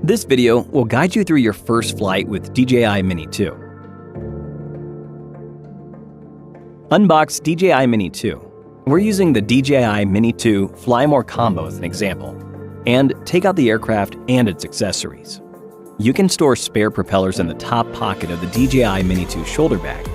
This video will guide you through your first flight with DJI Mini 2. Unbox DJI Mini 2. We're using the DJI Mini 2 Fly More combo as an example, and take out the aircraft and its accessories. You can store spare propellers in the top pocket of the DJI Mini 2 shoulder bag.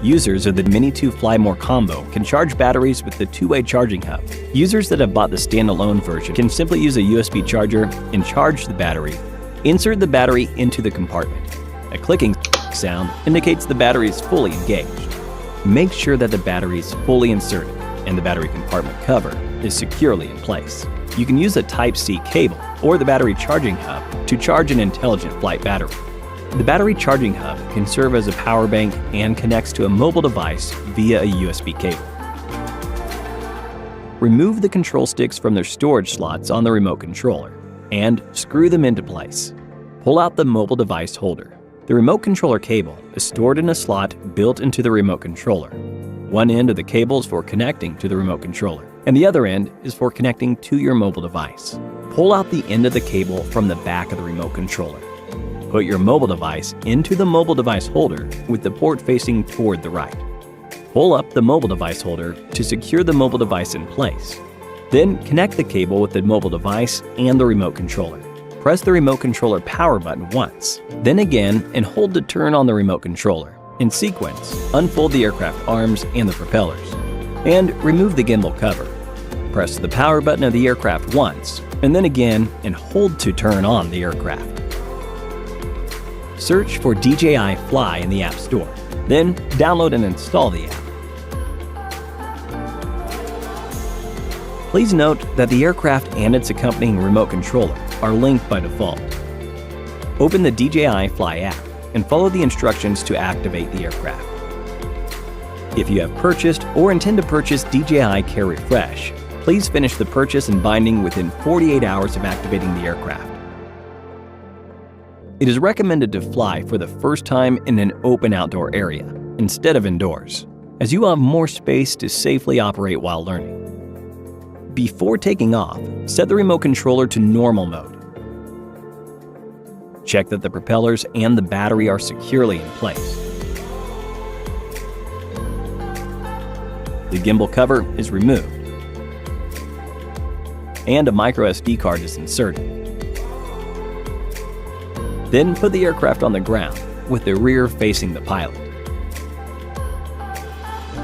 Users of the Mini 2 Fly More combo can charge batteries with the two-way charging hub. Users that have bought the standalone version can simply use a USB charger and charge the battery. Insert the battery into the compartment. A clicking sound indicates the battery is fully engaged. Make sure that the battery is fully inserted and the battery compartment cover is securely in place. You can use a Type-C cable or the battery charging hub to charge an intelligent flight battery. The battery charging hub can serve as a power bank and connects to a mobile device via a USB cable. Remove the control sticks from their storage slots on the remote controller and screw them into place. Pull out the mobile device holder. The remote controller cable is stored in a slot built into the remote controller. One end of the cable is for connecting to the remote controller, and the other end is for connecting to your mobile device. Pull out the end of the cable from the back of the remote controller. Put your mobile device into the mobile device holder with the port facing toward the right. Pull up the mobile device holder to secure the mobile device in place. Then connect the cable with the mobile device and the remote controller. Press the remote controller power button once, then again, and hold to turn on the remote controller. In sequence, unfold the aircraft arms and the propellers, and remove the gimbal cover. Press the power button of the aircraft once, and then again, and hold to turn on the aircraft. Search for DJI Fly in the App Store, then download and install the app. Please note that the aircraft and its accompanying remote controller are linked by default. Open the DJI Fly app and follow the instructions to activate the aircraft. If you have purchased or intend to purchase DJI Care Refresh, please finish the purchase and binding within 48 hours of activating the aircraft. It is recommended to fly for the first time in an open outdoor area instead of indoors, as you will have more space to safely operate while learning. Before taking off, set the remote controller to normal mode. Check that the propellers and the battery are securely in place. The gimbal cover is removed, and a microSD card is inserted. Then put the aircraft on the ground with the rear facing the pilot.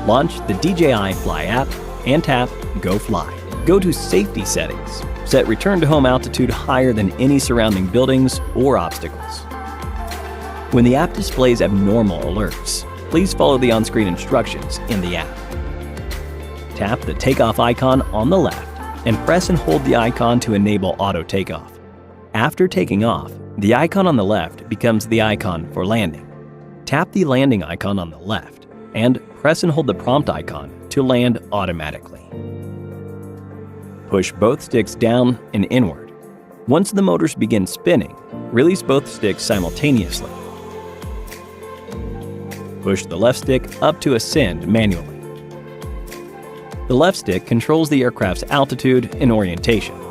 Launch the DJI Fly app and tap Go Fly. Go to Safety Settings. Set Return to Home Altitude higher than any surrounding buildings or obstacles. When the app displays abnormal alerts, please follow the on-screen instructions in the app. Tap the takeoff icon on the left and press and hold the icon to enable auto takeoff. After taking off, the icon on the left becomes the icon for landing. Tap the landing icon on the left and press and hold the prompt icon to land automatically. Push both sticks down and inward. Once the motors begin spinning, release both sticks simultaneously. Push the left stick up to ascend manually. The left stick controls the aircraft's altitude and orientation.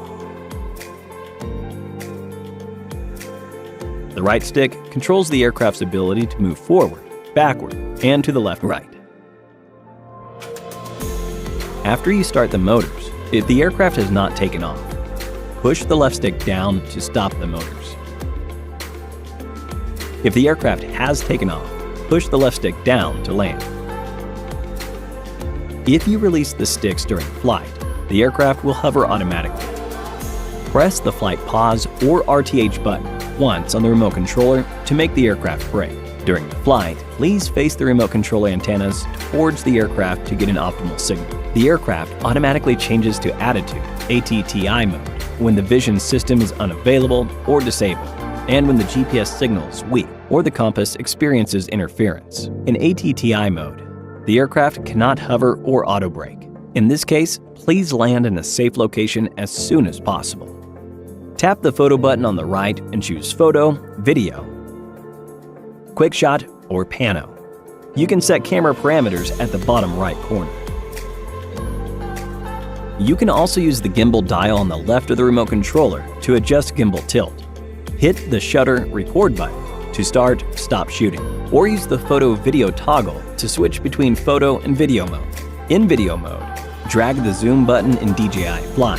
The right stick controls the aircraft's ability to move forward, backward, and to the left-right. After you start the motors, if the aircraft has not taken off, push the left stick down to stop the motors. If the aircraft has taken off, push the left stick down to land. If you release the sticks during flight, the aircraft will hover automatically. Press the flight pause or RTH button once on the remote controller to make the aircraft brake. During the flight, please face the remote controller antennas towards the aircraft to get an optimal signal. The aircraft automatically changes to attitude, ATTI mode, when the vision system is unavailable or disabled, and when the GPS signal is weak or the compass experiences interference. In ATTI mode, the aircraft cannot hover or auto brake. In this case, please land in a safe location as soon as possible. Tap the photo button on the right and choose Photo, Video, Quick Shot, or Pano. You can set camera parameters at the bottom right corner. You can also use the gimbal dial on the left of the remote controller to adjust gimbal tilt. Hit the shutter record button to start, stop shooting, or use the photo-video toggle to switch between photo and video mode. In video mode, drag the zoom button in DJI Fly,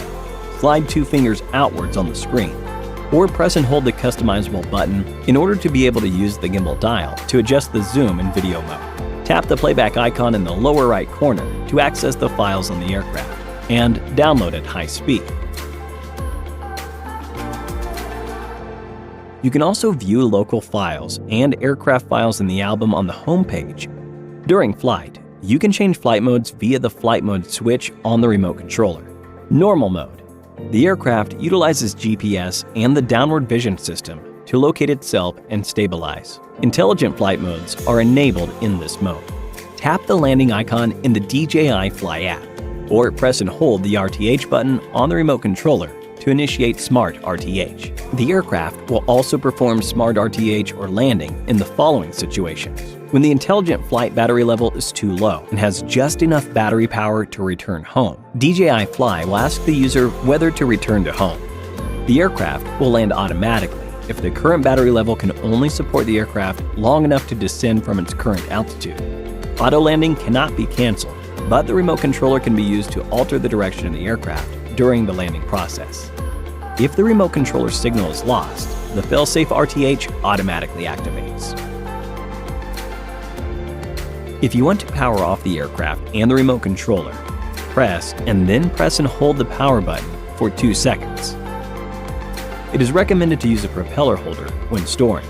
slide 2 fingers outwards on the screen, or press and hold the customizable button in order to be able to use the gimbal dial to adjust the zoom in video mode. Tap the playback icon in the lower right corner to access the files on the aircraft and download at high speed. You can also view local files and aircraft files in the album on the home page. During flight, you can change flight modes via the flight mode switch on the remote controller. Normal mode. The aircraft utilizes GPS and the downward vision system to locate itself and stabilize. Intelligent flight modes are enabled in this mode. Tap the landing icon in the DJI Fly app, or press and hold the RTH button on the remote controller to initiate Smart RTH. The aircraft will also perform Smart RTH or landing in the following situations: when the intelligent flight battery level is too low and has just enough battery power to return home. DJI Fly will ask the user whether to return to home. The aircraft will land automatically if the current battery level can only support the aircraft long enough to descend from its current altitude. Auto landing cannot be canceled, but the remote controller can be used to alter the direction of the aircraft during the landing process. If the remote controller signal is lost, the failsafe RTH automatically activates. If you want to power off the aircraft and the remote controller, press and hold the power button for 2 seconds. It is recommended to use a propeller holder when storing.